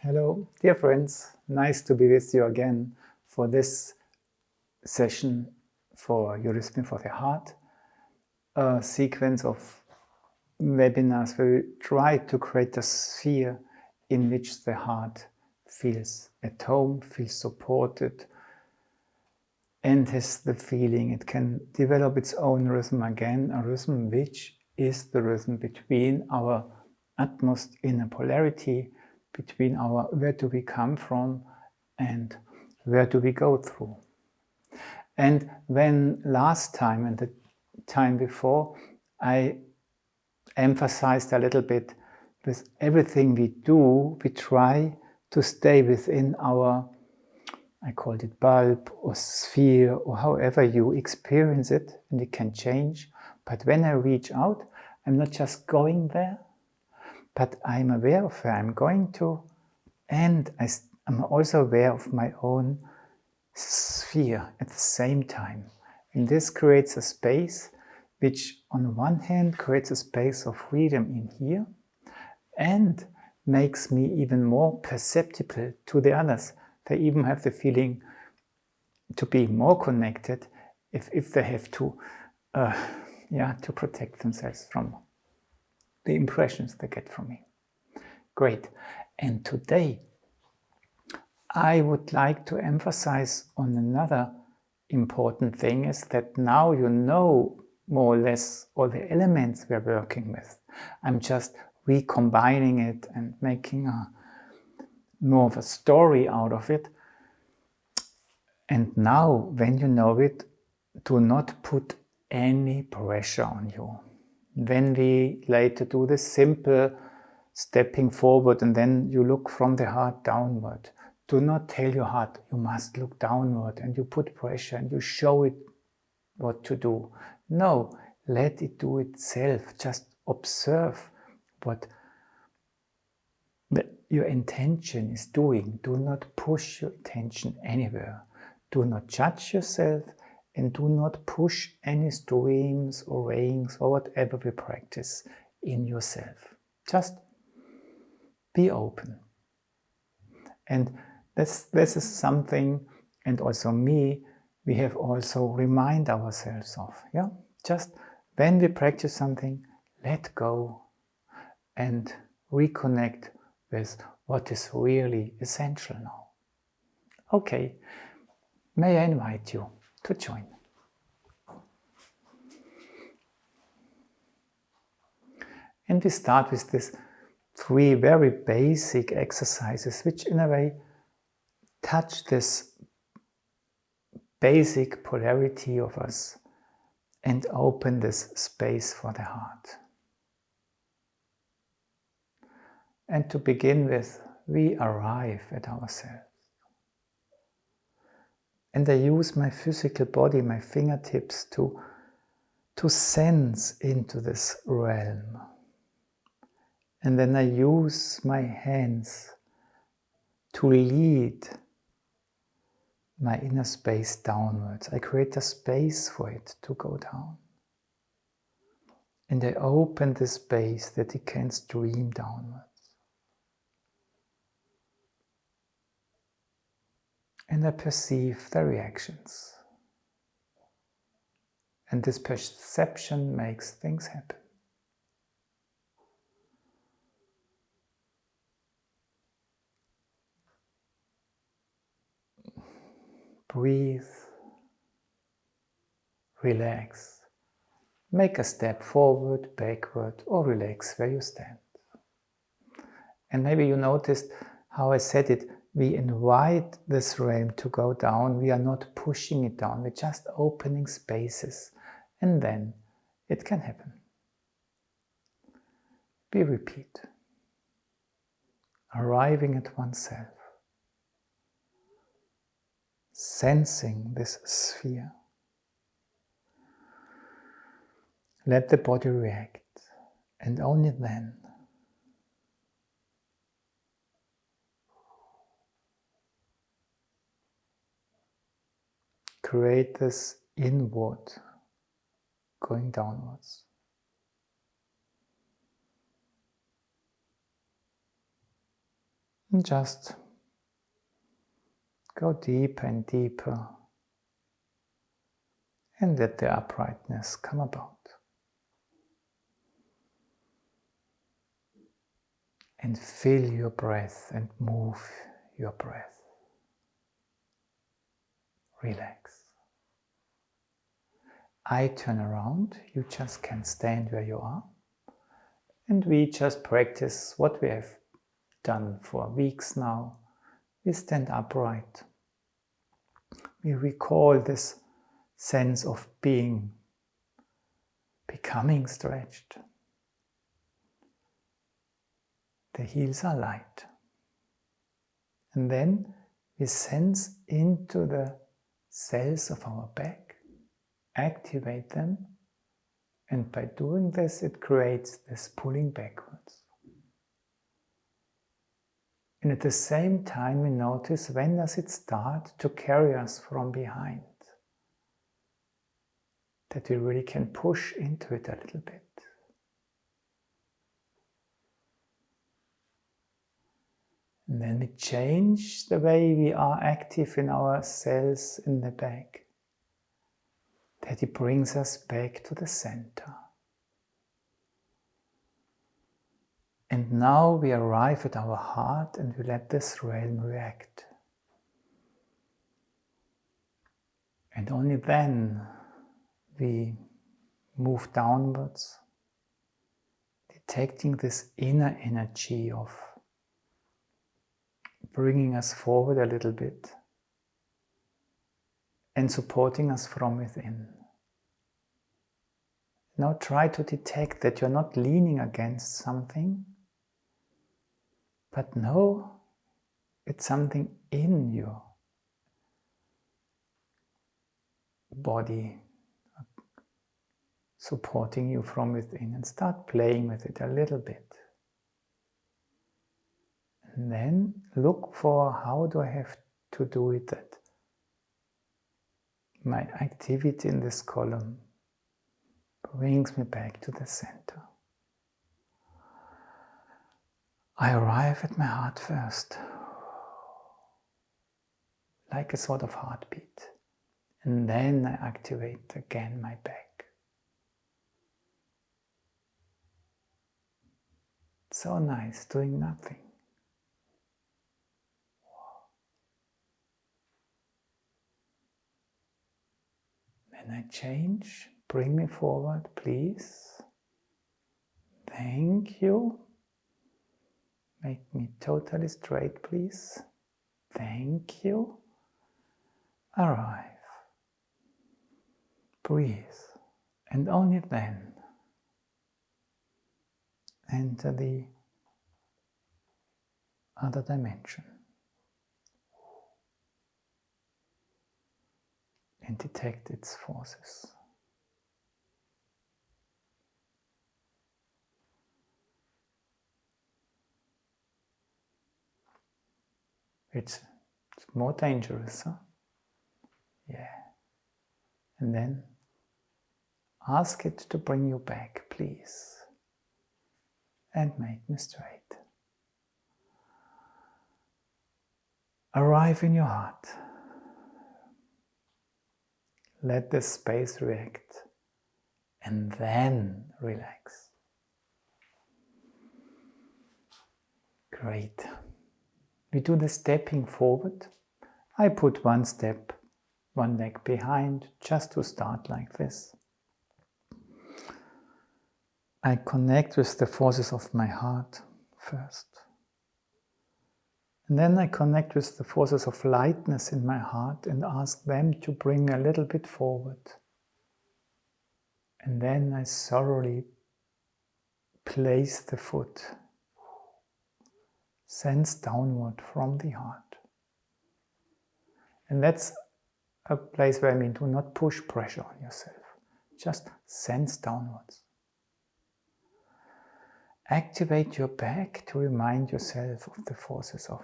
Hello, dear friends. Nice to be with you again for this session for eurythmy for the heart, a sequence of webinars where we try to create a sphere in which the heart feels at home, feels supported, and has the feeling it can develop its own rhythm again, a rhythm which is the rhythm between our utmost inner polarity, between our where do we come from and where do we go through. And when last time and the time before I emphasized a little bit with everything we do, we try to stay within our, I called it bulb or sphere or however you experience it, and it can change. But when I reach out, I'm not just going there, but I'm aware of where I'm going to, and I'm also aware of my own sphere at the same time. And this creates a space which on one hand creates a space of freedom in here and makes me even more perceptible to the others. They even have the feeling to be more connected if they have to protect themselves from the impressions they get from me. Great. And today I would like to emphasize on another important thing is that now you know more or less all the elements we're working with. I'm just recombining it and making more of a story out of it. And now, when you know it, do not put any pressure on you. When we later do this simple stepping forward and then you look from the heart downward, do not tell your heart you must look downward and you put pressure and you show it what to do. No, let it do itself. Just observe what your intention is doing. Do not push your intention anywhere. Do not judge yourself and do not push any streams or rings or whatever we practice in yourself. Just be open. And this is something, and also me, we have also remind ourselves of. Yeah, just when we practice something, let go and reconnect with what is really essential now. Okay, may I invite you to join. And we start with these 3 very basic exercises, which in a way touch this basic polarity of us and open this space for the heart. And to begin with, we arrive at ourselves. And I use my physical body, my fingertips, to sense into this realm. And then I use my hands to lead my inner space downwards. I create a space for it to go down. And I open the space that it can stream downwards. And I perceive the reactions. And this perception makes things happen. Breathe, relax, make a step forward, backward, or relax where you stand. And maybe you noticed how I said it, we invite this realm to go down, we are not pushing it down, we're just opening spaces, and then it can happen. We repeat, arriving at oneself, sensing this sphere. Let the body react, and only then create this inward going downwards. And just go deeper and deeper and let the uprightness come about. And fill your breath and move your breath. Relax. I turn around, you just can stand where you are. And we just practice what we have done for weeks now. We stand upright. We recall this sense of becoming stretched. The heels are light. And then we sense into the cells of our back, activate them, and by doing this it creates this pulling backwards. And at the same time we notice when does it start to carry us from behind, that we really can push into it a little bit. And then we change the way we are active in our cells in the back, that it brings us back to the center. And now we arrive at our heart and we let this realm react. And only then we move downwards, detecting this inner energy of bringing us forward a little bit and supporting us from within. Now try to detect that you're not leaning against something, but no, it's something in your body supporting you from within, and start playing with it a little bit. And then look for how do I have to do it that my activity in this column brings me back to the center. I arrive at my heart first, like a sort of heartbeat, and then I activate again my back. So nice, doing nothing. Then I change, bring me forward, please. Thank you. Make me totally straight, please. Thank you. Arrive. Breathe. And only then enter the other dimension. And detect its forces. It's more dangerous, huh? Yeah. And then ask it to bring you back, please. And make me straight. Arrive in your heart. Let the space react. And then relax. Great. We do the stepping forward. I put one step, one leg behind, just to start like this. I connect with the forces of my heart first. And then I connect with the forces of lightness in my heart and ask them to bring me a little bit forward. And then I thoroughly place the foot, sense downward from the heart. And that's a place where do not push pressure on yourself. Just sense downwards. Activate your back to remind yourself of the forces of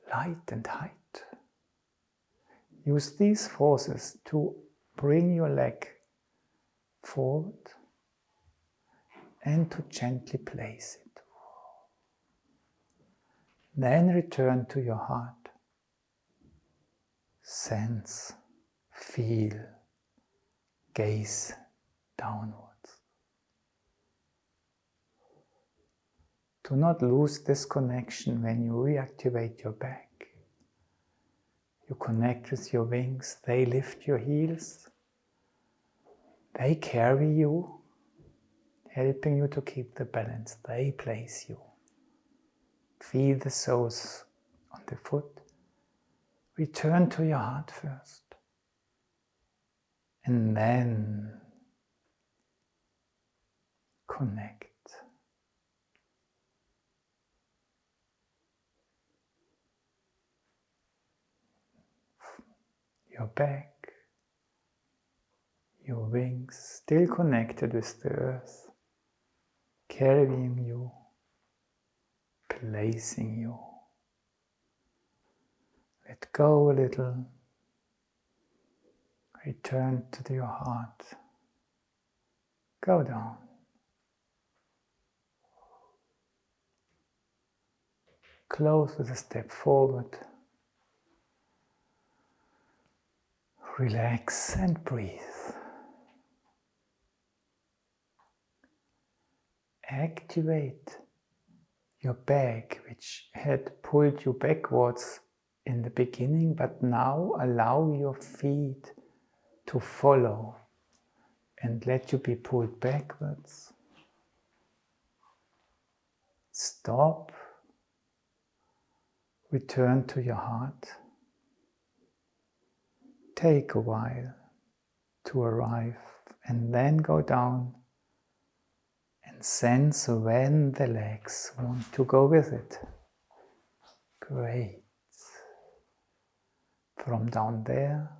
light and height. Use these forces to bring your leg forward and to gently place it. Then return to your heart. Sense, feel, gaze downwards. Do not lose this connection when you reactivate your back. You connect with your wings, they lift your heels, they carry you, helping you to keep the balance, they place you. Feel the soles on the foot. Return to your heart first. And then connect. Your back, your wings, still connected with the earth, carrying you, placing you. Let go a little. Return to your heart. Go down. Close with a step forward. Relax and breathe. Activate your back, which had pulled you backwards in the beginning, but now allow your feet to follow and let you be pulled backwards. Stop. Return to your heart. Take a while to arrive and then go down and sense when the legs want to go with it. Great. From down there,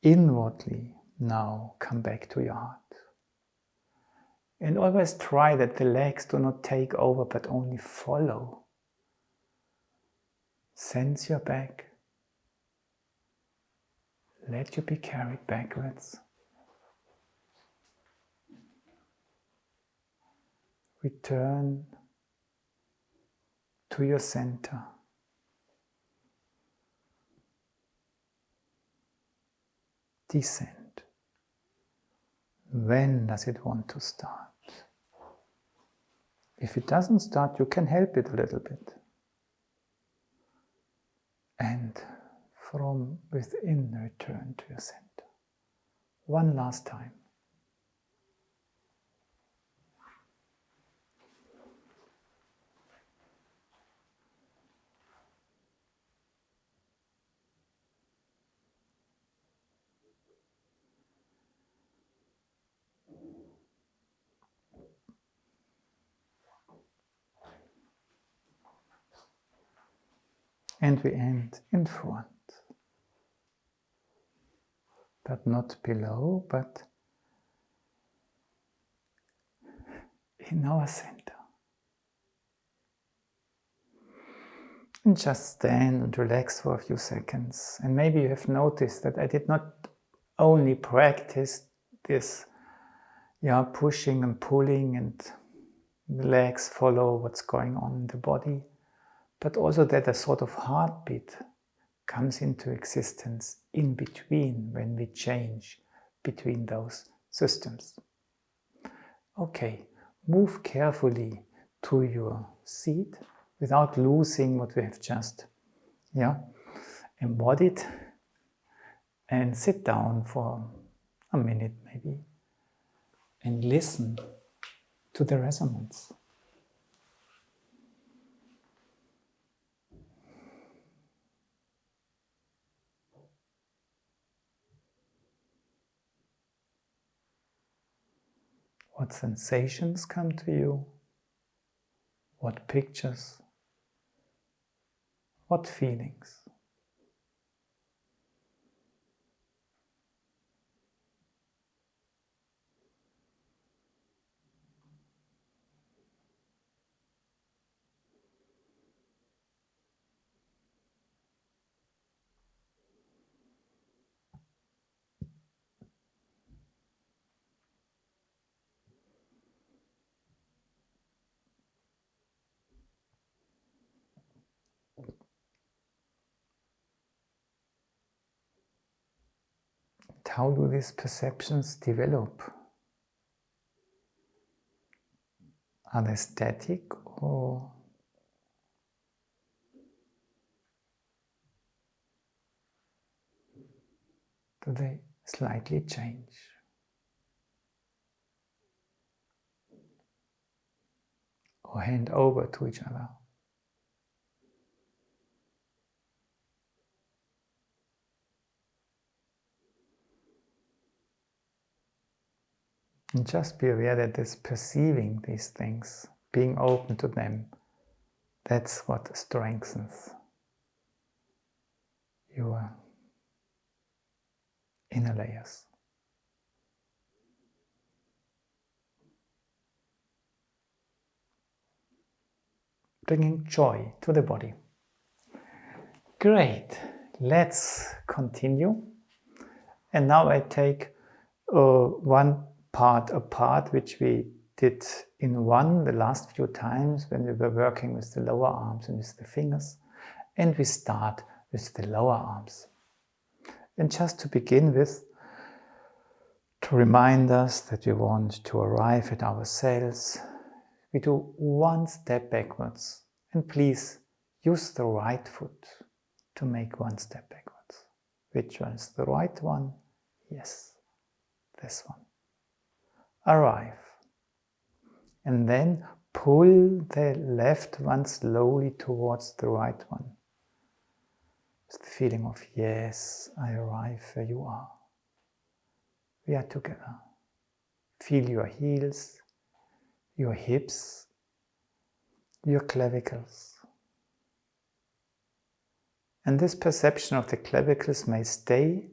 inwardly, now come back to your heart. And always try that the legs do not take over but only follow. Sense your back. Let you be carried backwards. Return to your center. Descend. When does it want to start? If it doesn't start, you can help it a little bit. And from within, return to your center. One last time. And we end in front. But not below, but in our center. And just stand and relax for a few seconds. And maybe you have noticed that I did not only practice this pushing and pulling and the legs follow what's going on in the body, but also that a sort of heartbeat comes into existence in between when we change between those systems. Okay, move carefully to your seat without losing what we have just embodied, and sit down for a minute maybe and listen to the resonance. What sensations come to you? What pictures? What feelings? how do these perceptions develop? Are they static or do they slightly change? Or hand over to each other? And just be aware that this perceiving these things, being open to them, that's what strengthens your inner layers. Bringing joy to the body. Great, let's continue. And now I take one part apart, which we did in the last few times when we were working with the lower arms and with the fingers. And we start with the lower arms. And just to begin with, to remind us that we want to arrive at ourselves, we do one step backwards. And please use the right foot to make one step backwards. Which one is the right one? Yes, this one. Arrive. And then pull the left one slowly towards the right one. It's the feeling of, yes, I arrive where you are. We are together. Feel your heels, your hips, your clavicles. And this perception of the clavicles may stay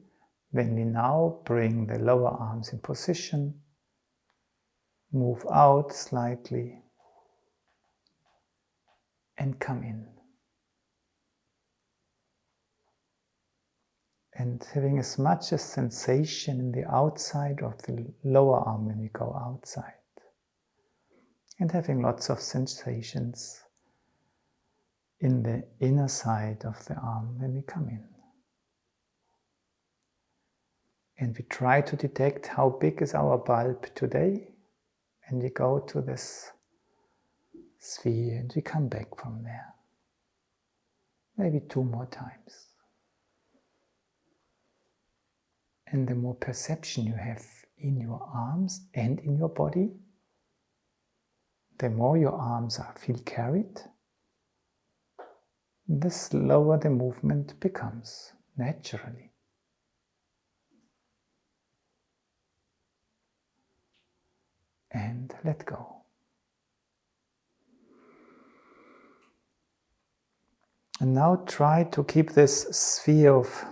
when we now bring the lower arms in position, move out slightly, and come in. And having as much as sensation in the outside of the lower arm when we go outside. And having lots of sensations in the inner side of the arm when we come in. And we try to detect how big is our bulb today. And we go to this sphere and we come back from there. Maybe 2 more times. And the more perception you have in your arms and in your body, the more your arms feel carried, the slower the movement becomes naturally. And let go. And now try to keep this sphere of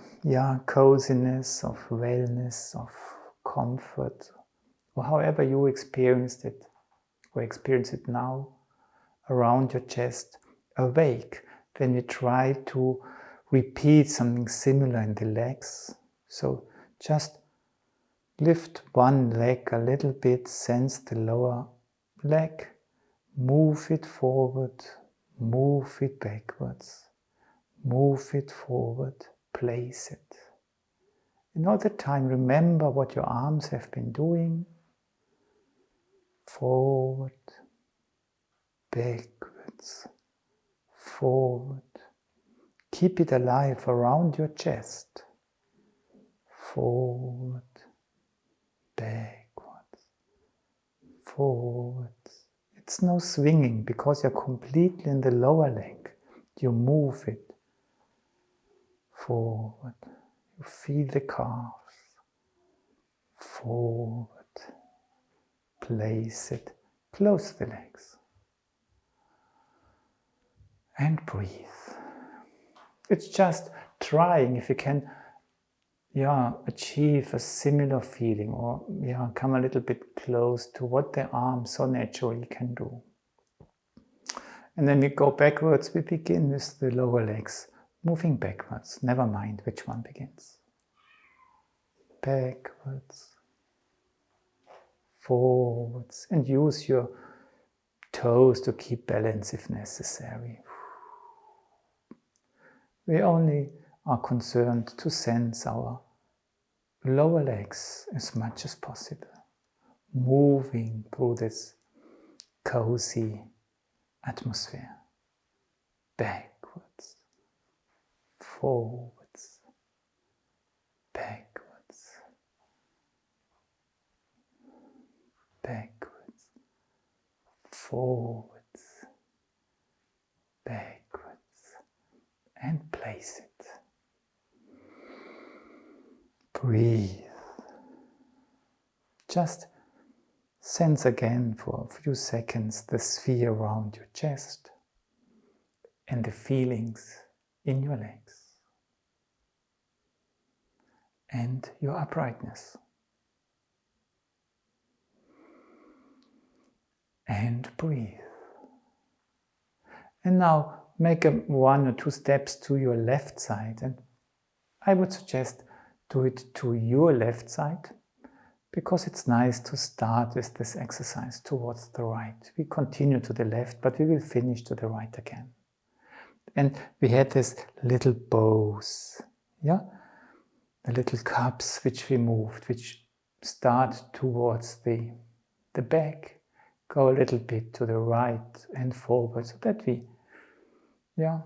coziness, of wellness, of comfort, or however you experienced it, or experience it now, around your chest, awake. Then you try to repeat something similar in the legs. So just lift one leg a little bit, sense the lower leg, move it forward, move it backwards, move it forward, place it. And all the time remember what your arms have been doing. Forward, backwards, forward. Keep it alive around your chest. Forward, backwards, forward. It's no swinging because you're completely in the lower leg. You move it forward. You feel the calves. Forward. Place it. Close the legs. And breathe. It's just trying if you can achieve a similar feeling or come a little bit close to what the arm so naturally can do. And then we go backwards. We begin with the lower legs, moving backwards. Never mind which one begins. Backwards, forwards, and use your toes to keep balance if necessary. We only are concerned to sense our lower legs as much as possible, moving through this cozy atmosphere, backwards, forwards, backwards, backwards, forwards, backwards, and place it. Breathe. Just sense again for a few seconds the sphere around your chest and the feelings in your legs and your uprightness. And breathe. And now make 1 or 2 steps to your left side, and I would suggest do it to your left side, because it's nice to start with this exercise towards the right. We continue to the left, but we will finish to the right again. And we had these little bows, yeah? The little cups which we moved, which start towards the back, go a little bit to the right and forward, so that we, are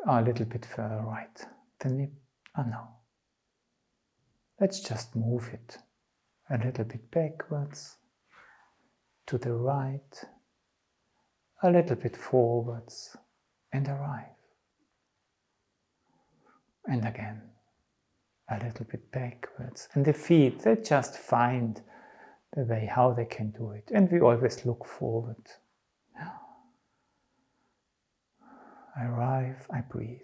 a little bit further right than we are now. Let's just move it a little bit backwards, to the right, a little bit forwards, and arrive. And again, a little bit backwards. And the feet, they just find the way how they can do it. And we always look forward. I arrive, I breathe.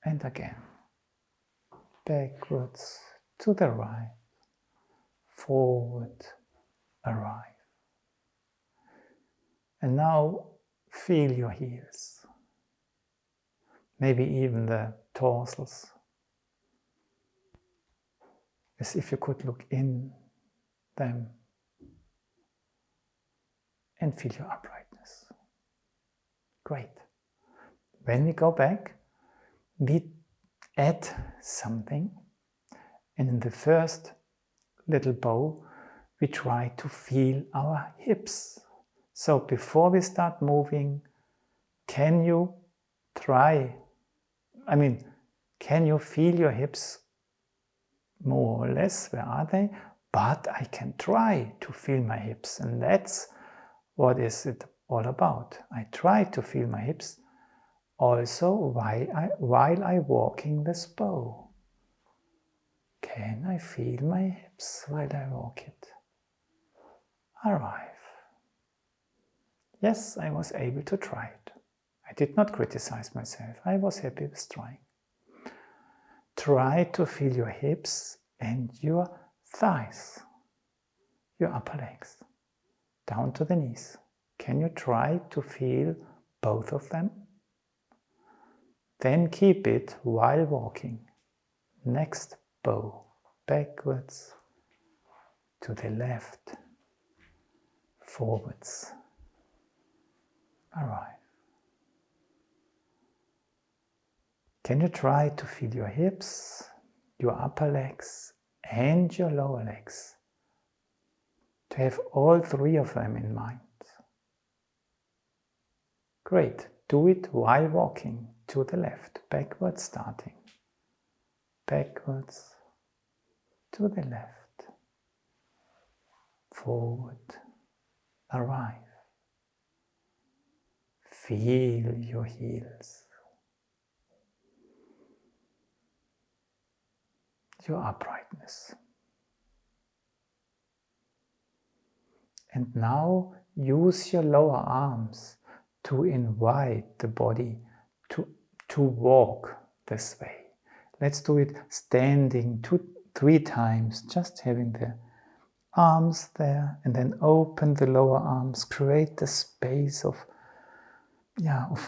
And again, backwards, to the right, forward, arrive. And now feel your heels, maybe even the torsals, as if you could look in them and feel your uprightness. Great. When we go back, we add something, and in the first little bow, we try to feel our hips. So before we start moving, can you feel your hips more or less? Where are they? But I can try to feel my hips, and that's what is it all about. I try to feel my hips also while I walking this bow. Can I feel my hips while I walk it? Arrive. Yes, I was able to try it. I did not criticize myself. I was happy with trying. Try to feel your hips and your thighs, your upper legs, down to the knees. Can you try to feel both of them? Then keep it while walking. Next bow, backwards, to the left, forwards, arrive. Can you try to feel your hips, your upper legs and your lower legs? To have all 3 of them in mind. Great. Do it while walking to the left, backwards starting. Backwards, to the left, forward, arrive. Feel your heels, your uprightness. And now use your lower arms to invite the body to walk this way. Let's do it standing 2-3 times, just having the arms there, and then open the lower arms, create the space of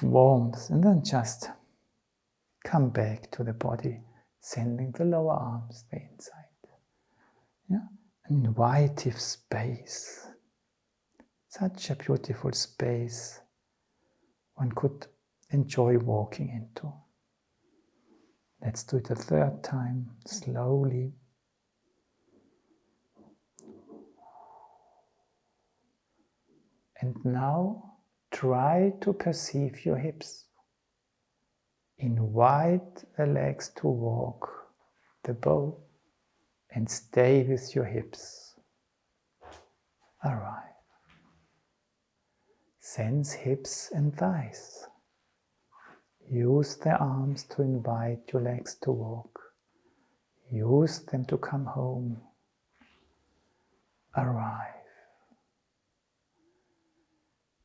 warmth, and then just come back to the body, sending the lower arms the inside. An invitive space, such a beautiful space one could enjoy walking into. Let's do it a third time, slowly. And now try to perceive your hips. Invite the legs to walk the bow and stay with your hips. Arrive. Sense hips and thighs. Use the arms to invite your legs to walk. Use them to come home. Arrive.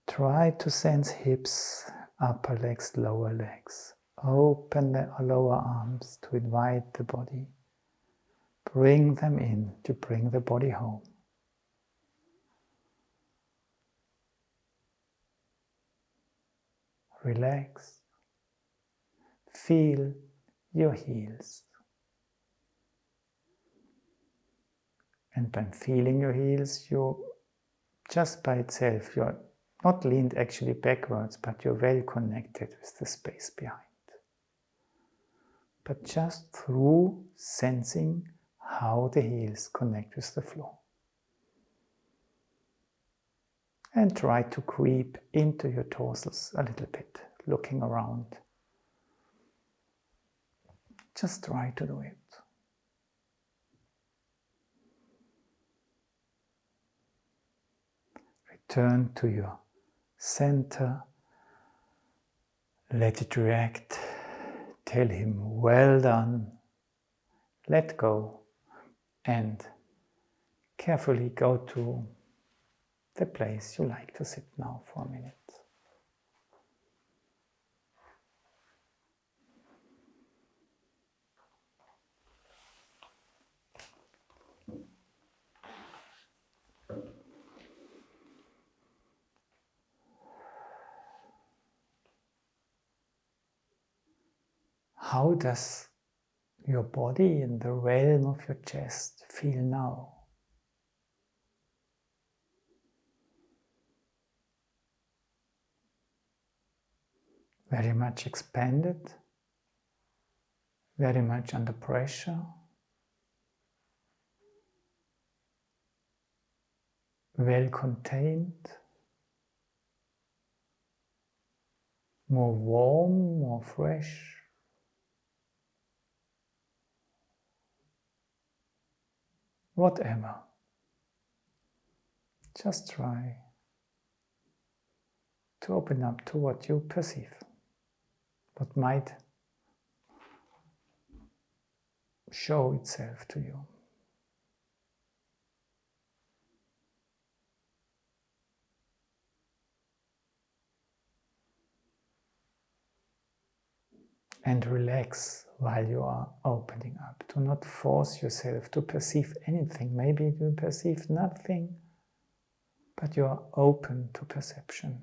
Try to sense hips, upper legs, lower legs. Open the lower arms to invite the body. Bring them in to bring the body home. Relax. Feel your heels. And by feeling your heels, you just by itself, you're not leaned actually backwards, but you're well connected with the space behind. But just through sensing how the heels connect with the floor. And try to creep into your torsos a little bit, looking around. Just try to do it. Return to your center. Let it react. Tell him, well done. Let go. And carefully go to the place you like to sit now for a minute. How does your body in the realm of your chest feel now? Very much expanded, very much under pressure, well contained, more warm, more fresh. Whatever. Just try to open up to what you perceive, what might show itself to you. And relax while you are opening up. Do not force yourself to perceive anything. Maybe you perceive nothing, but you are open to perception.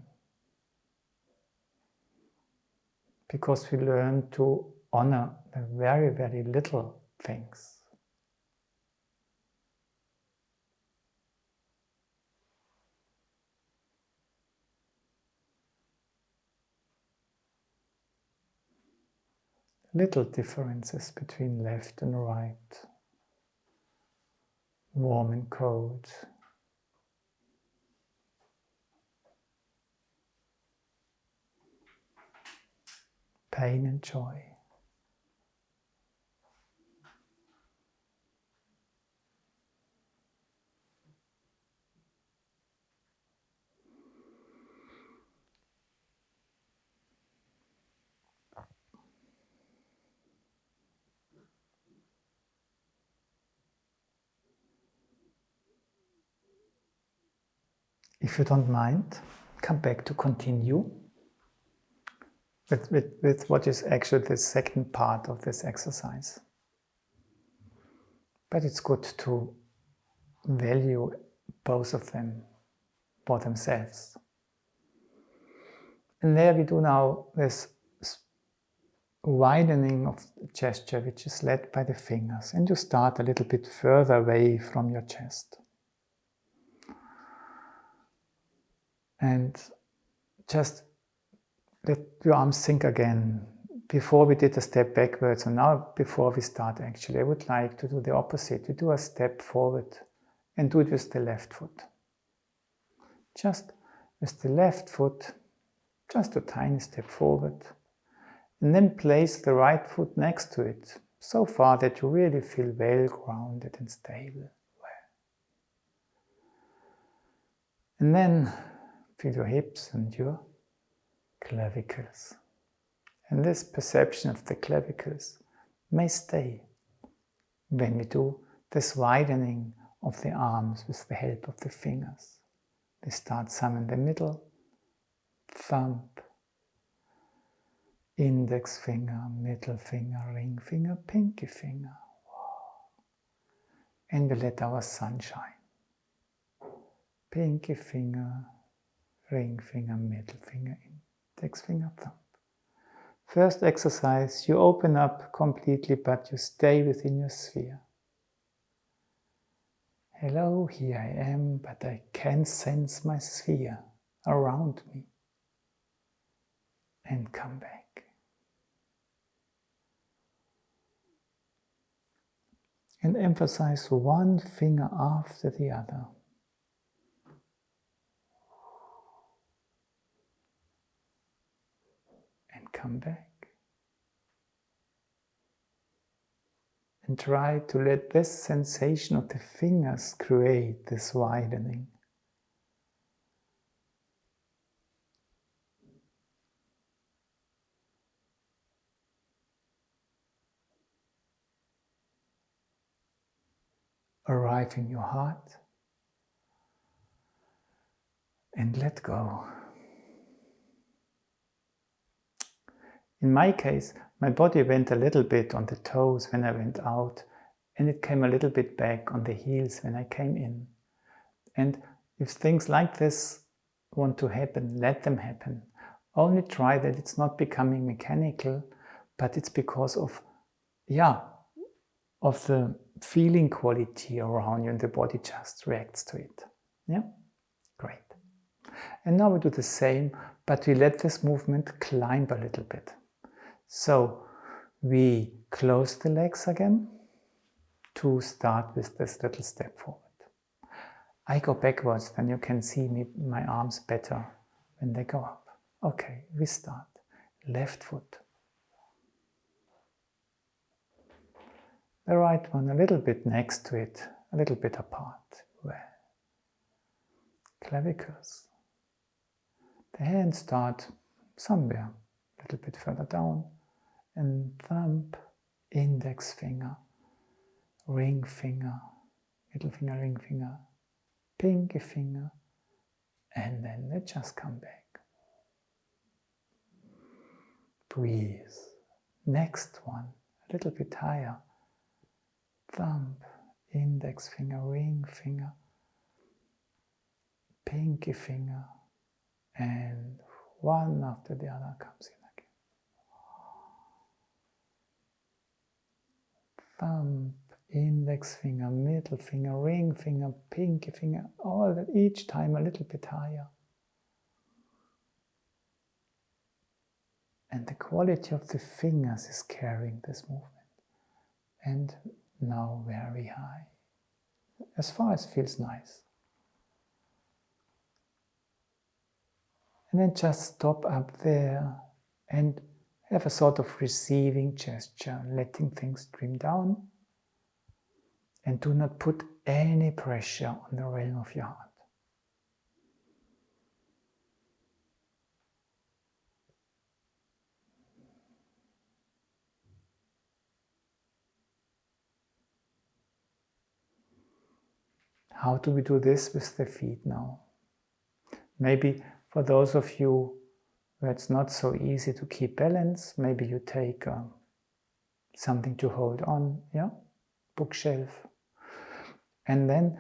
Because we learn to honor the very, very little things. Little differences between left and right, warm and cold, pain and joy. If you don't mind, come back to continue with what is actually the second part of this exercise. But it's good to value both of them for themselves. And there we do now this widening of the gesture, which is led by the fingers. And you start a little bit further away from your chest. And just let your arms sink again before we did a step backwards, and now before we start actually, I would like to do the opposite. We do a step forward and do it with the left foot. Just with the left foot, just a tiny step forward. And then place the right foot next to it, so far that you really feel well grounded and stable. And then feel your hips and your clavicles. And this perception of the clavicles may stay when we do this widening of the arms with the help of the fingers. We start some in the middle, thumb, index finger, middle finger, ring finger, pinky finger. And we let our sun shine. Pinky finger, ring finger, middle finger, index finger, thumb. First exercise, you open up completely, but you stay within your sphere. Hello, here I am, but I can sense my sphere around me. And come back. And emphasize one finger after the other. And come back. And try to let this sensation of the fingers create this widening. Arrive in your heart and let go. In my case, my body went a little bit on the toes when I went out, and it came a little bit back on the heels when I came in. And if things like this want to happen, let them happen. Only try that it's not becoming mechanical, but it's because of the feeling quality around you, and the body just reacts to it. Yeah? Great. And now we do the same, but we let this movement climb a little bit. So we close the legs again to start with this little step forward. I go backwards, then you can see my arms better when they go up. Okay, we start. Left foot. The right one a little bit next to it, a little bit apart. Well. Clavicles. The hands start somewhere, a little bit further down. And thumb, index finger, ring finger, middle finger, ring finger, pinky finger, and then they just come back. Breathe. Next one, a little bit higher. Thumb, index finger, ring finger, pinky finger, and one after the other comes in. Thumb, index finger, middle finger, ring finger, pinky finger, all that, each time a little bit higher. And the quality of the fingers is carrying this movement. And now very high, as far as feels nice. And then just stop up there and have a sort of receiving gesture, letting things stream down, and do not put any pressure on the realm of your heart. How do we do this with the feet now? Maybe for those of you where it's not so easy to keep balance, maybe you take something to hold on, bookshelf. And then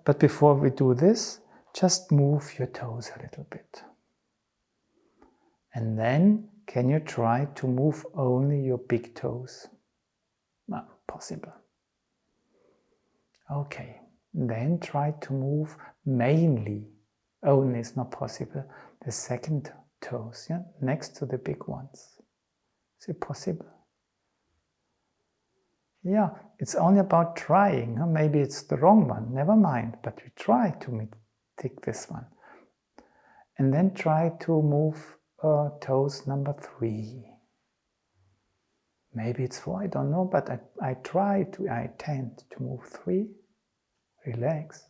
but before we do this, just move your toes a little bit. And then, can you try to move only your big toes? Not possible. Okay, then try to move mainly, only is not possible, the second toes, next to the big ones. Is it possible? Yeah, it's only about trying. Maybe it's the wrong one, never mind, but we try to take this one. And then try to move toes number 3. Maybe it's 4, I don't know, but I tend to move 3, relax.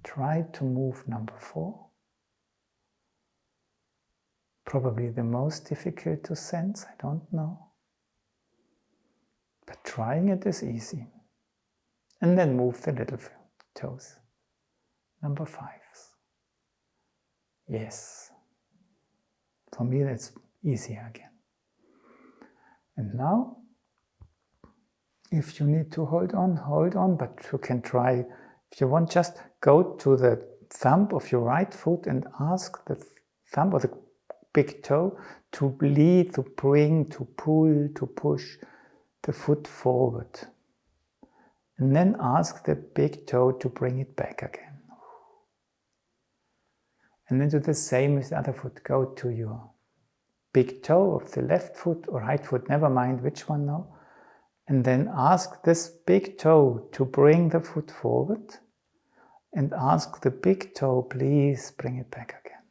Try to move number 4. Probably the most difficult to sense, I don't know. But trying it is easy. And then move the little toes. Number 5. Yes. For me that's easier again. And now, if you need to hold on, but you can try, if you want, just go to the thumb of your right foot and ask the thumb or the big toe to lead, to bring, to pull, to push the foot forward. And then ask the big toe to bring it back again. And then do the same with the other foot. Go to your big toe of the left foot or right foot, never mind which one now. And then ask this big toe to bring the foot forward. And ask the big toe, please bring it back again.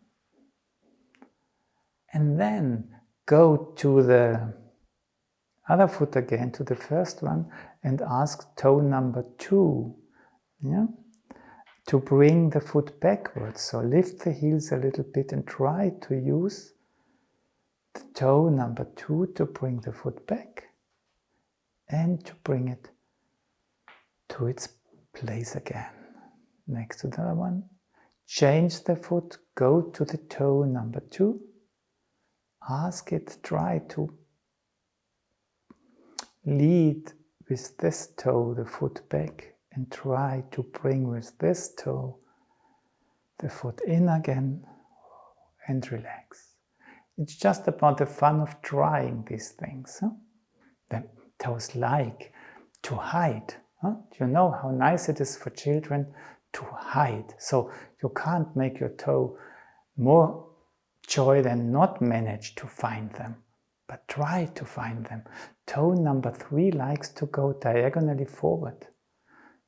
And then go to the other foot again, to the first one, and ask toe number 2, to bring the foot backwards. So lift the heels a little bit and try to use the toe number 2 to bring the foot back and to bring it to its place again. Next to the other one. Change the foot, go to the toe number 2. Ask it, try to lead with this toe the foot back and try to bring with this toe the foot in again and relax. It's just about the fun of trying these things. The toes like to hide. You know how nice it is for children to hide. So you can't make your toe more joy than not manage to find them. But try to find them. Toe number 3 likes to go diagonally forward.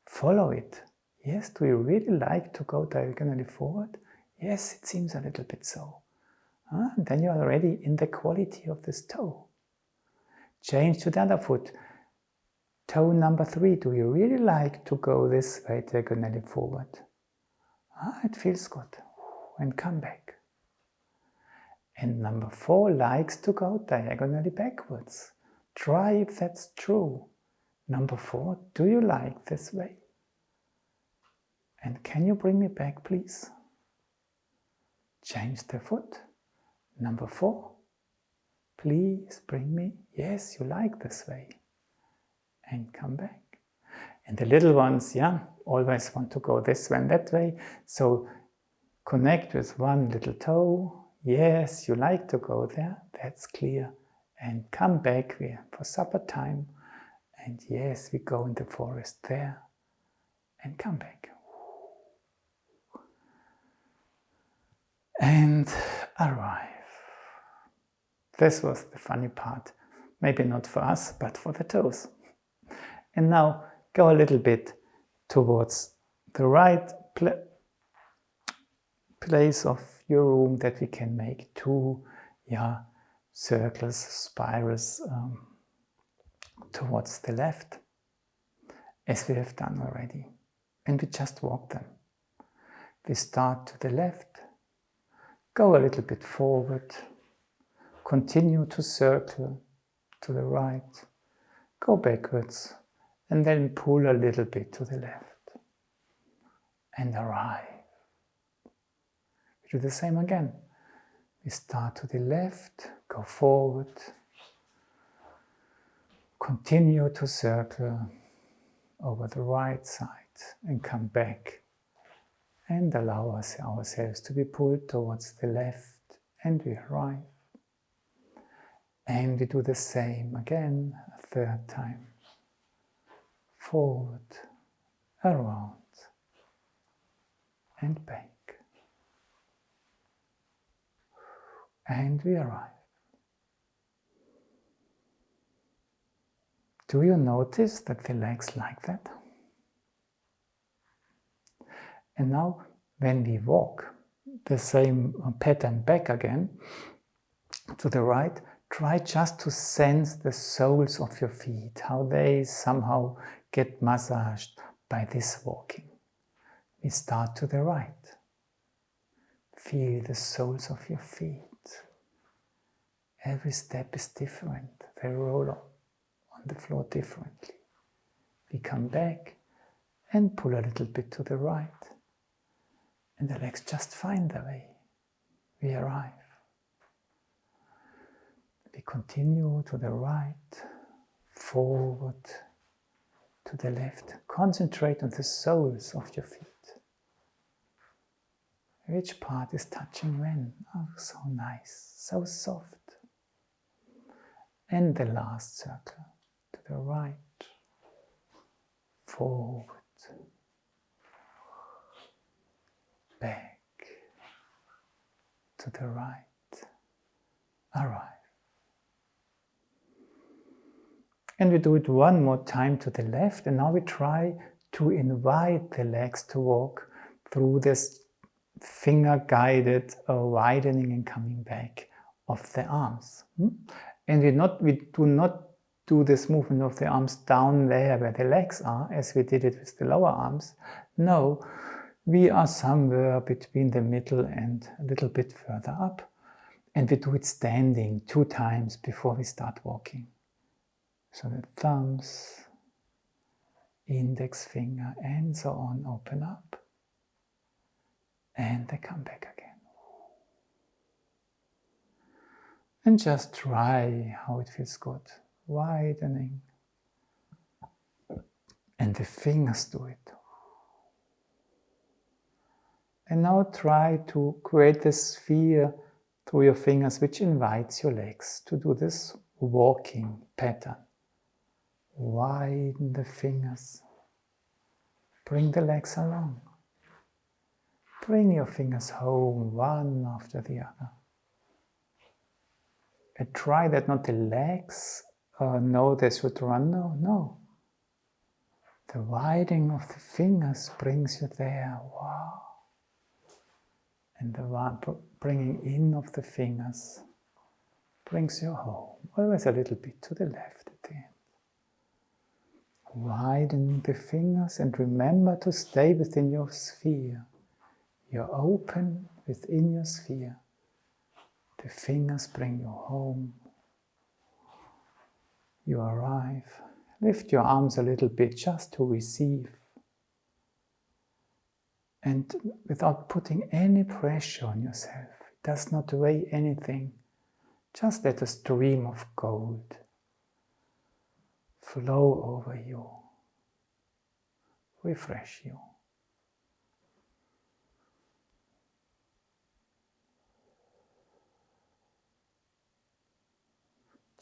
Follow it. Yes, do you really like to go diagonally forward? Yes, it seems a little bit so. And then you are already in the quality of this toe. Change to the other foot. Toe number 3, do you really like to go this way diagonally forward? It feels good. And come back. And number 4 likes to go diagonally backwards. Try if that's true. Number 4, do you like this way? And can you bring me back, please? Change the foot. Number 4, please bring me. Yes, you like this way. And come back. And the little ones, always want to go this way and that way. So connect with one little toe. Yes, you like to go there, that's clear. And come back for supper time. And yes, we go in the forest there. And come back. And arrive. This was the funny part. Maybe not for us, but for the toes. And now go a little bit towards the right place of your room that we can make 2 circles, spirals towards the left, as we have done already. And we just walk them. We start to the left, go a little bit forward, continue to circle to the right, go backwards, and then pull a little bit to the left, and arrive. We do the same again. We start to the left, go forward, continue to circle over the right side and come back and allow ourselves to be pulled towards the left, and we arrive. And we do the same again a 3rd time. Forward, around, and back. And we arrive. Do you notice that the legs like that? And now, when we walk the same pattern back again to the right, try just to sense the soles of your feet, how they somehow get massaged by this walking. We start to the right. Feel the soles of your feet. Every step is different. They roll on the floor differently. We come back and pull a little bit to the right. And the legs just find their way. We arrive. We continue to the right, forward, to the left. Concentrate on the soles of your feet. Which part is touching when? Oh, so nice, so soft. And the last circle, to the right, forward, back, to the right, arrive. And we do it one more time to the left, and now we try to invite the legs to walk through this finger-guided widening and coming back of the arms. And we do not do this movement of the arms down there where the legs are, as we did it with the lower arms. No, we are somewhere between the middle and a little bit further up. And we do it standing 2 times before we start walking. So the thumbs, index finger, and so on open up. And they come back again. And just try how it feels good. Widening. And the fingers do it. And now try to create a sphere through your fingers which invites your legs to do this walking pattern. Widen the fingers. Bring the legs along. Bring your fingers home, one after the other. And try that not the legs know they should run. No. The widening of the fingers brings you there. Wow. And the bringing in of the fingers brings you home. Always a little bit to the left at the end. Widen the fingers and remember to stay within your sphere. You're open within your sphere. The fingers bring you home. You arrive. Lift your arms a little bit just to receive. And without putting any pressure on yourself. It does not weigh anything. Just let a stream of gold flow over you. Refresh you.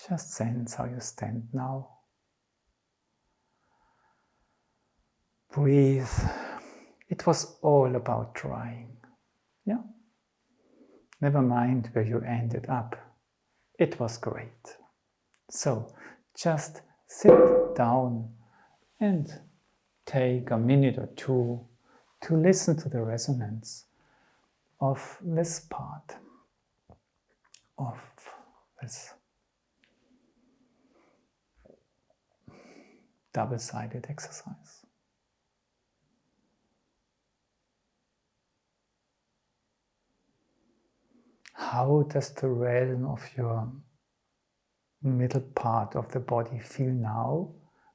Just sense how you stand now. Breathe. It was all about trying. Yeah? Never mind where you ended up. It was great. So, just sit down and take a minute or 2 to listen to the resonance of this part of this double-sided exercise. How does the realm of your middle part of the body feel now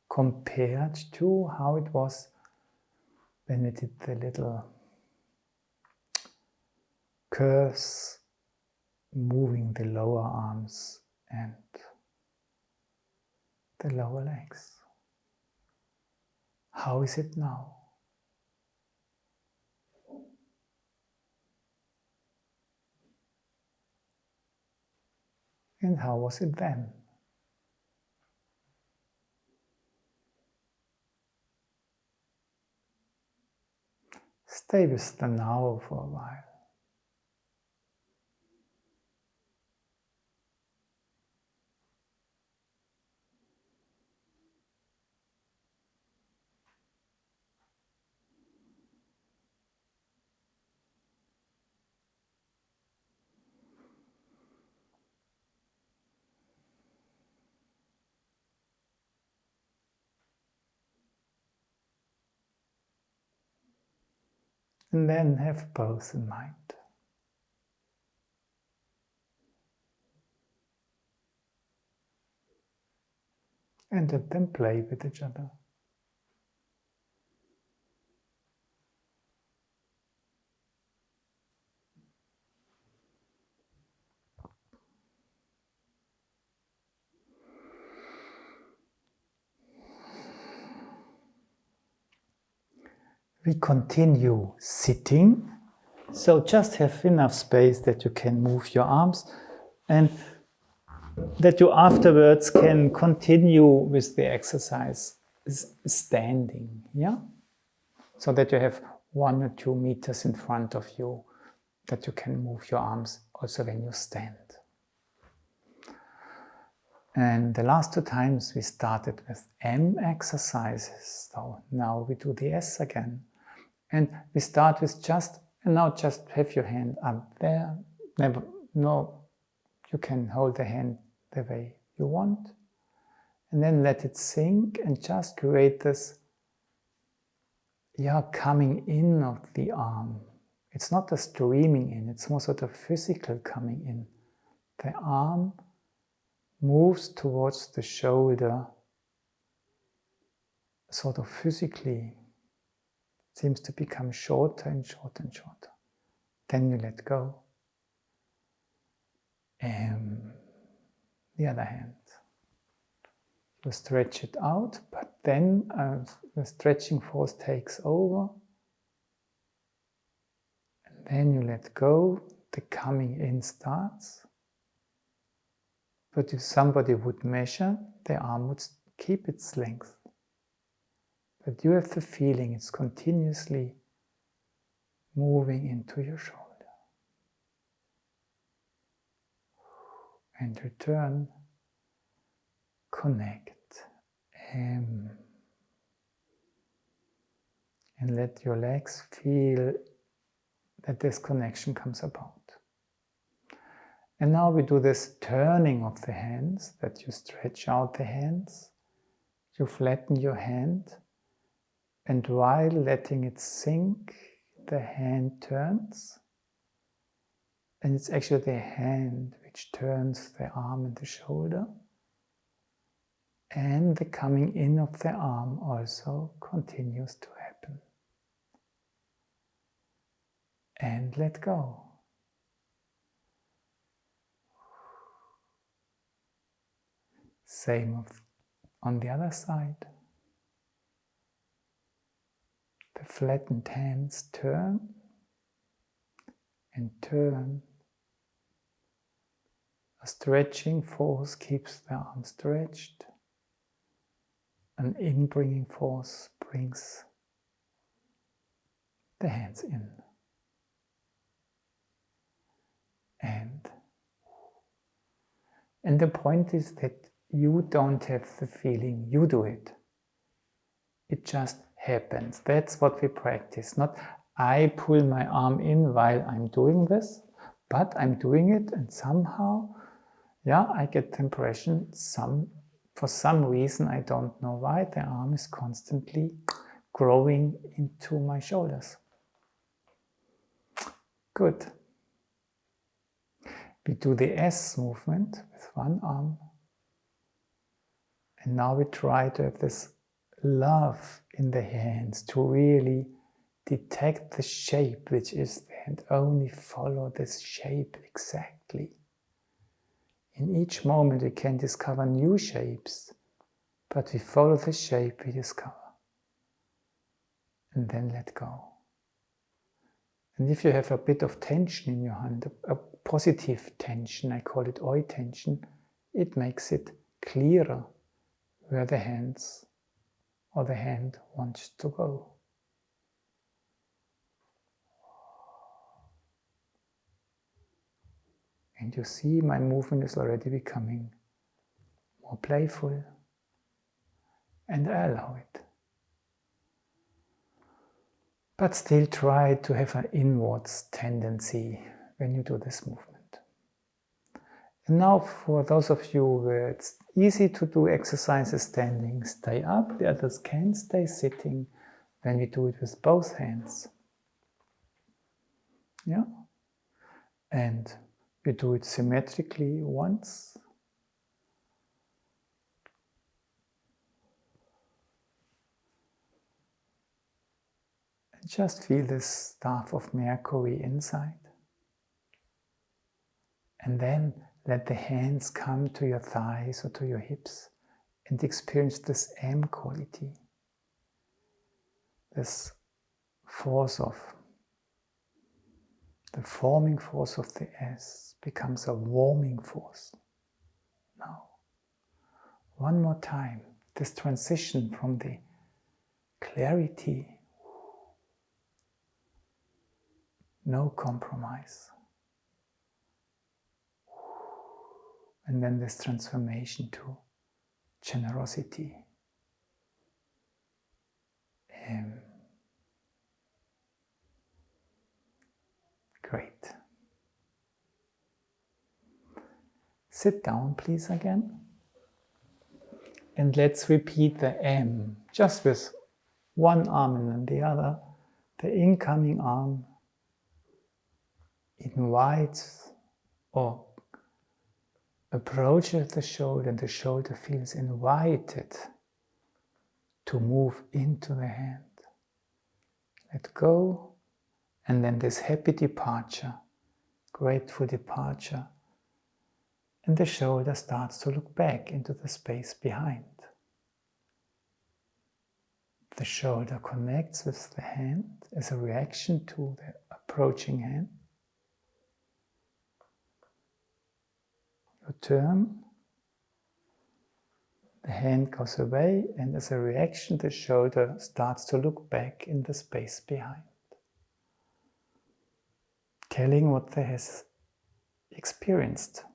compared to how it was when we did the little curves moving the lower arms and the lower legs? How is it now? And how was it then? Stay with the now for a while. And then have both in mind. And let them play with each other. We continue sitting, so just have enough space that you can move your arms and that you afterwards can continue with the exercise standing, yeah? So that you have 1 or 2 meters in front of you, that you can move your arms also when you stand. And the last 2 times we started with M exercises, so now we do the S again. And we start with just have your hand up there. You can hold the hand the way you want. And then let it sink and just create this coming in of the arm. It's not a streaming in, it's more sort of physical coming in. The arm moves towards the shoulder, sort of physically. Seems to become shorter and shorter and shorter. Then you let go. The other hand. You stretch it out, but then the stretching force takes over. And then you let go. The coming in starts. But if somebody would measure, the arm would keep its length. But you have the feeling it's continuously moving into your shoulder. And return, connect, and let your legs feel that this connection comes about. And now we do this turning of the hands, that you stretch out the hands, you flatten your hand, and while letting it sink, the hand turns. And it's actually the hand which turns the arm and the shoulder. And the coming in of the arm also continues to happen. And let go. Same on the other side. The flattened hands turn and turn. A stretching force keeps the arm stretched. An in-bringing force brings the hands in. And the point is that you don't have the feeling you do it. It just happens. That's what we practice. Not I pull my arm in while I'm doing this, but I'm doing it and somehow, I get the impression for some reason, I don't know why, the arm is constantly growing into my shoulders. Good. We do the S movement with one arm. And now we try to have this love in the hands, to really detect the shape which is there and only follow this shape exactly. In each moment we can discover new shapes, but we follow the shape we discover. And then let go. And if you have a bit of tension in your hand, a positive tension, I call it oi tension, it makes it clearer where the hands or the hand wants to go. And you see my movement is already becoming more playful, and I allow it. But still try to have an inwards tendency when you do this movement. And now for those of you where it's easy to do exercises standing, stay up. The others can stay sitting when we do it with both hands. Yeah? And you do it symmetrically once. And just feel this staff of Mercury inside. And then let the hands come to your thighs or to your hips and experience this M quality. This force of, the forming force of the S becomes a warming force. Now, one more time, this transition from the clarity, no compromise, and then this transformation to generosity. Great. Sit down, please, again. And let's repeat the M, just with one arm and then the other. The incoming arm invites or approaches the shoulder, and the shoulder feels invited to move into the hand. Let go, and then this happy departure, grateful departure, and the shoulder starts to look back into the space behind. The shoulder connects with the hand as a reaction to the approaching hand. You turn, the hand goes away, and as a reaction the shoulder starts to look back in the space behind, telling what they has experienced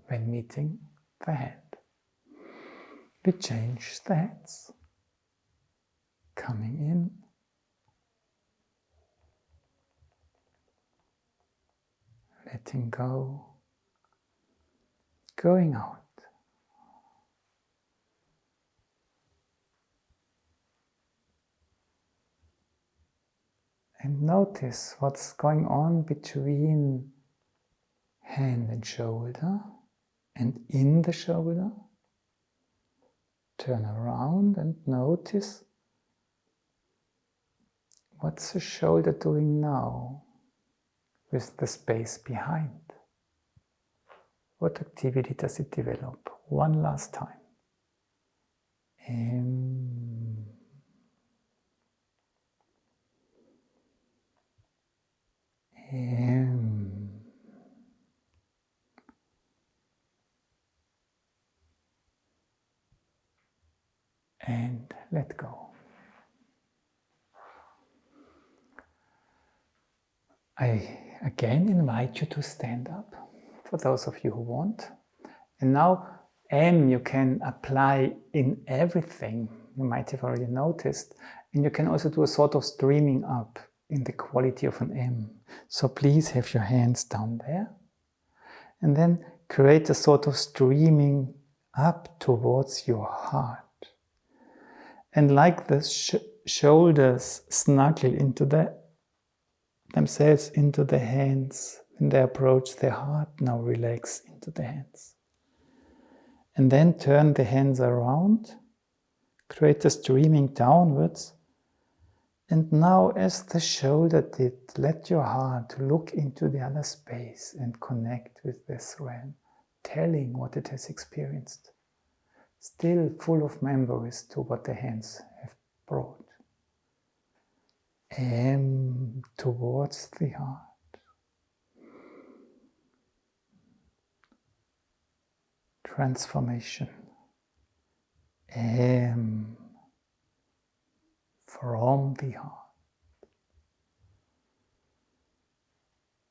when meeting the hand. We change the hands, coming in, letting go, going out. And notice what's going on between hand and shoulder and in the shoulder. Turn around and notice what's the shoulder doing now with the space behind. What activity does it develop? One last time. In. In. And let go. I again invite you to stand up, for those of you who want. And now M you can apply in everything, you might have already noticed. And you can also do a sort of streaming up in the quality of an M. So please have your hands down there. And then create a sort of streaming up towards your heart. And like the shoulders snuggle into themselves into the hands, when they approach the heart, now relax into the hands. And then turn the hands around, create a streaming downwards. And now as the shoulder did, let your heart look into the other space and connect with this realm, telling what it has experienced. Still full of memories to what the hands have brought. M towards the heart. Transformation. M from the heart.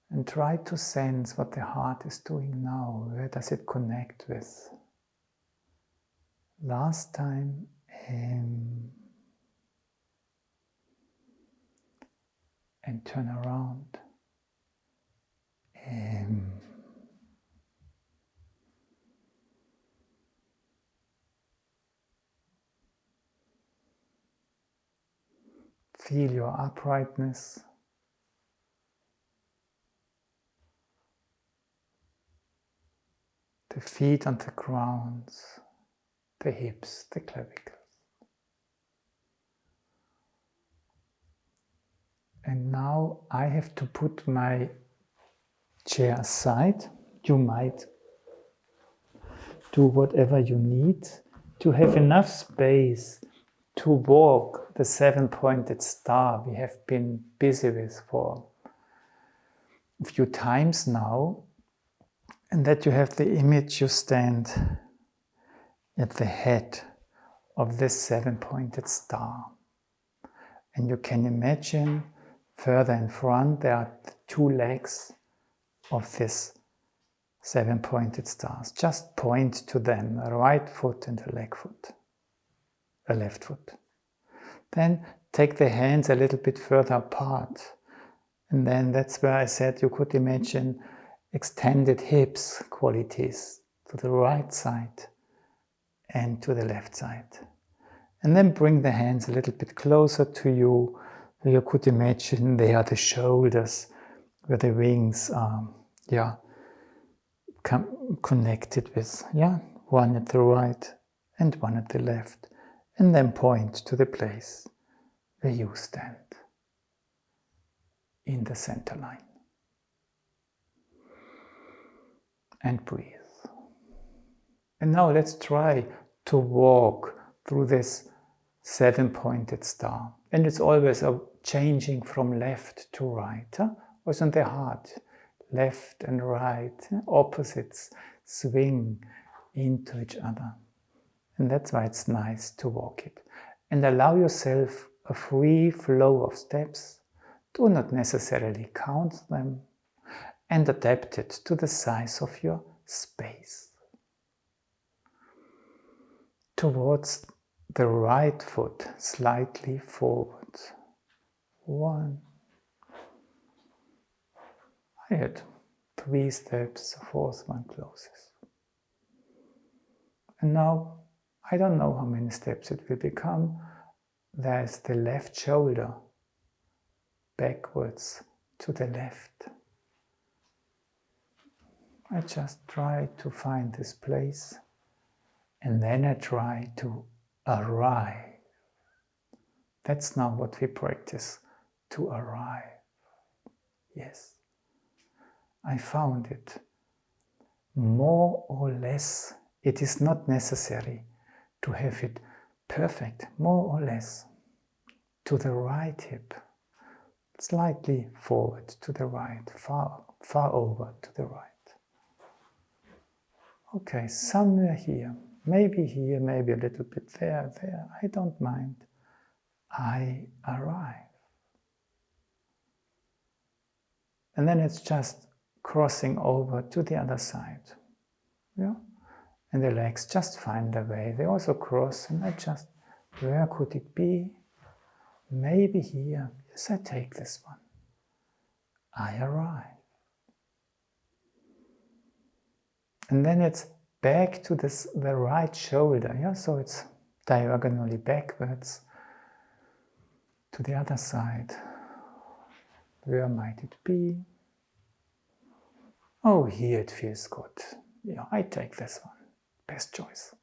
And try to sense what the heart is doing now. Where does it connect with? Last time, M. And turn around. M. Feel your uprightness. the feet on the ground, the hips, the clavicles. And now I have to put my chair aside. You might do whatever you need to have enough space to walk the 7-pointed star we have been busy with for a few times now, and that you have the image you stand at the head of this 7-pointed star. And you can imagine further in front there are the 2 legs of this 7-pointed stars. Just point to them, a right foot and a left foot. Then take the hands a little bit further apart. And then that's where I said you could imagine extended hips qualities to the right side and to the left side. And then bring the hands a little bit closer to you. You could imagine they are the shoulders where the wings are connected with, one at the right and one at the left. And then point to the place where you stand in the center line. And breathe. And now let's try to walk through this 7-pointed star. And it's always changing from left to right. Also in the heart, left and right, opposites swing into each other. And that's why it's nice to walk it. And allow yourself a free flow of steps. Do not necessarily count them. And adapt it to the size of your space. Towards the right foot, slightly forward. 1. I had 3 steps, the 4th one closes. And now, I don't know how many steps it will become. There's the left shoulder, backwards to the left. I just try to find this place, and then I try to arrive. That's now what we practice, to arrive. Yes, I found it. More or less, it is not necessary to have it perfect, more or less. To the right hip, slightly forward to the right, far over to the right. Okay, somewhere here, maybe a little bit there, I don't mind. I arrive. And then it's just crossing over to the other side. Yeah? And the legs just find their way. They also cross, and I just, where could it be? Maybe here. Yes, I take this one. I arrive. And then it's back to the right shoulder. Yeah? So it's diagonally backwards to the other side. Where might it be? Oh, here it feels good. Yeah, I take this one. Best choice.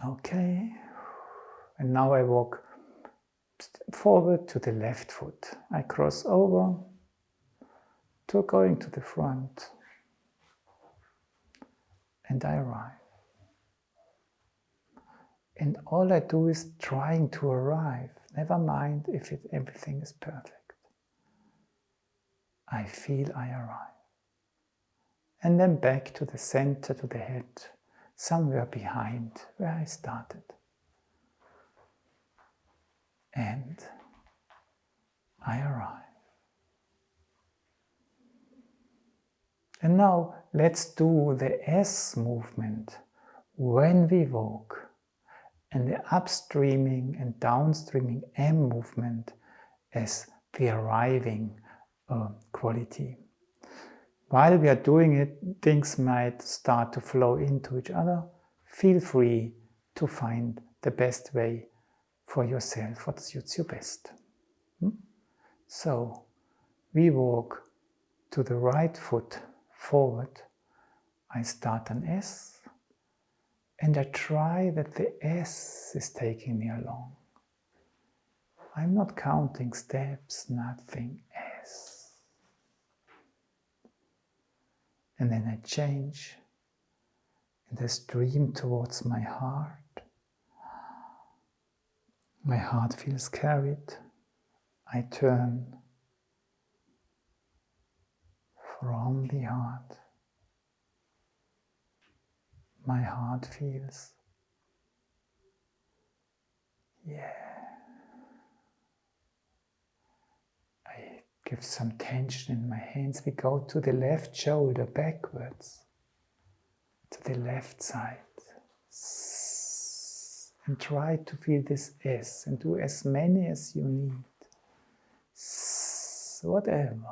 Okay. And now I walk forward to the left foot. I cross over to going to the front. And I arrive. And all I do is trying to arrive. Never mind if everything is perfect. I feel I arrive. And then back to the center, to the head, somewhere behind where I started. And I arrive. And now let's do the S movement when we walk, and the upstreaming and downstreaming M movement as the arriving quality. While we are doing it, things might start to flow into each other. Feel free to find the best way for yourself, what suits you best. So, we walk to the right foot forward, I start an S, and I try that the S is taking me along. I'm not counting steps, nothing, S. And then I change, and I stream towards my heart. My heart feels carried. I turn from the heart. My heart feels, yeah. I give some tension in my hands. We go to the left shoulder backwards, to the left side. And try to feel this S and do as many as you need. Whatever.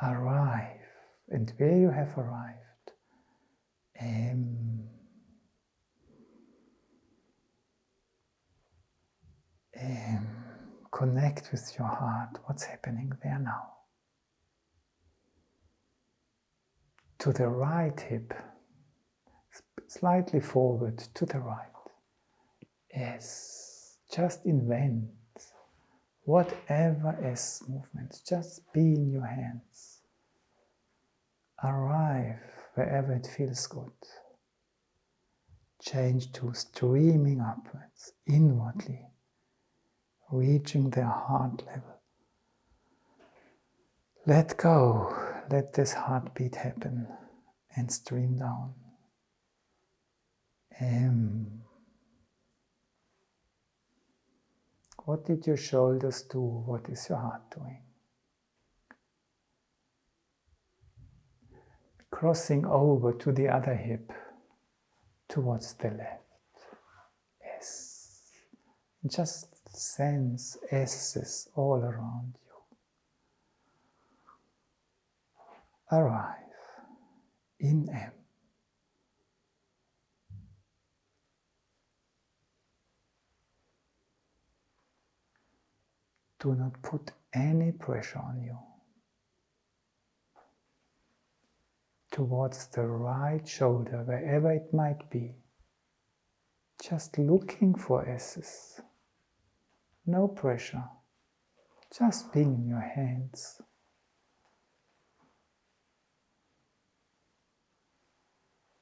Arrive. And where you have arrived, connect with your heart. What's happening there now? To the right hip, slightly forward, to the right. S. Just invent whatever S movements. Just be in your hands. Arrive wherever it feels good. Change to streaming upwards, inwardly, reaching their heart level. Let go, let this heartbeat happen and stream down. What did your shoulders do? What is your heart doing? Crossing over to the other hip, towards the left. S. Just sense S's all around you. Arrive in M. Do not put any pressure on you. Towards the right shoulder, wherever it might be. Just looking for S's. No pressure. Just being in your hands.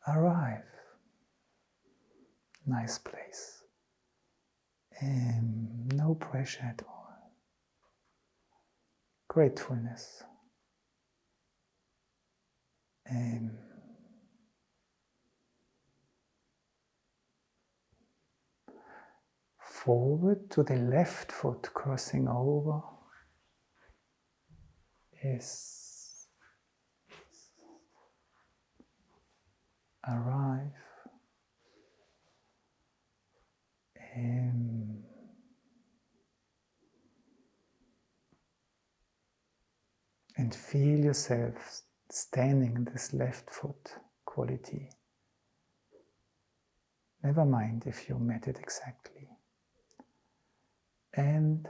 Arrive. Nice place. No pressure at all. Gratefulness. Forward to the left foot, crossing over. Yes. Arrive. And feel yourself standing in this left foot quality. Never mind if you met it exactly. And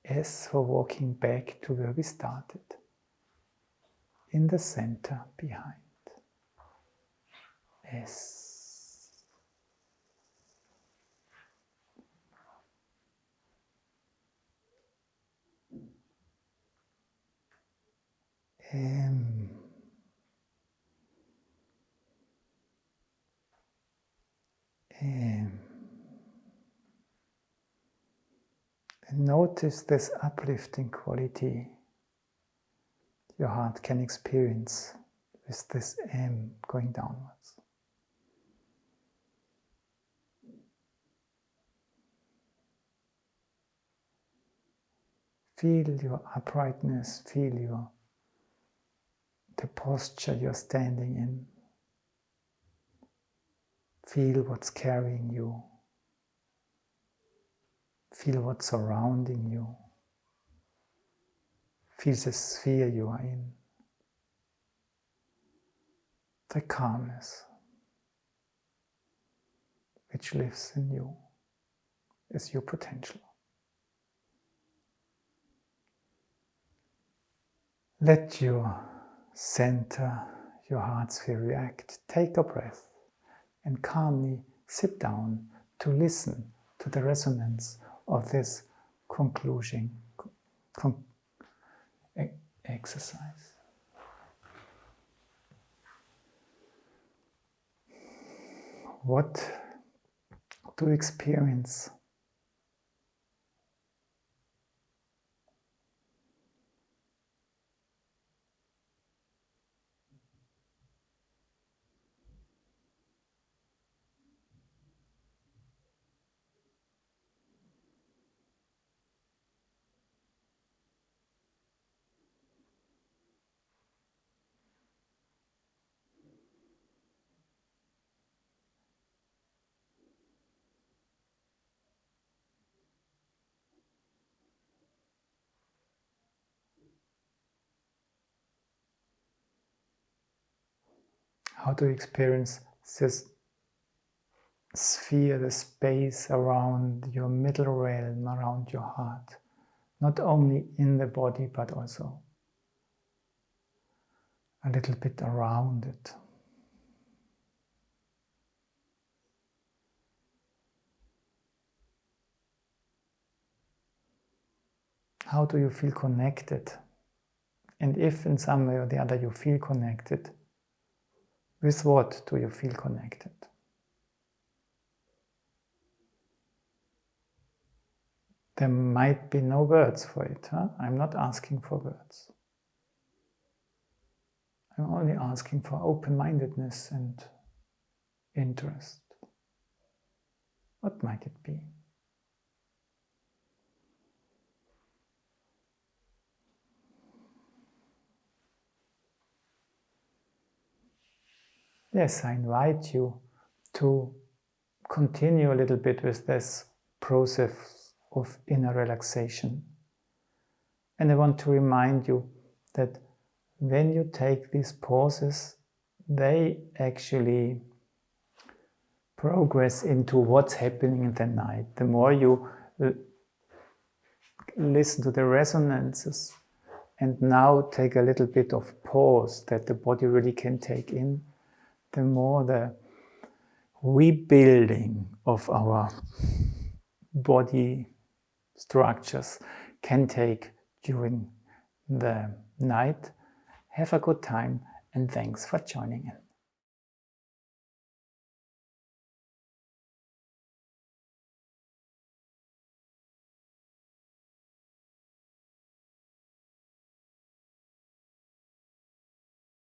S for walking back to where we started. In the center behind. S. M. M. And notice this uplifting quality your heart can experience with this M going downwards. Feel your uprightness, feel the posture you're standing in. Feel what's carrying you. Feel what's surrounding you. Feel the sphere you are in. The calmness which lives in you is your potential. Let your center, your heart sphere react. Take a breath and calmly sit down to listen to the resonance of this conclusion exercise. What do you experience? How do you experience this sphere, the space around your middle realm, around your heart? Not only in the body, but also a little bit around it. How do you feel connected? And if in some way or the other you feel connected, with what do you feel connected? There might be no words for it. I'm not asking for words. I'm only asking for open-mindedness and interest. What might it be? Yes, I invite you to continue a little bit with this process of inner relaxation. And I want to remind you that when you take these pauses, they actually progress into what's happening in the night. The more you listen to the resonances and now take a little bit of pause that the body really can take in, the more the rebuilding of our body structures can take during the night. Have a good time and thanks for joining in.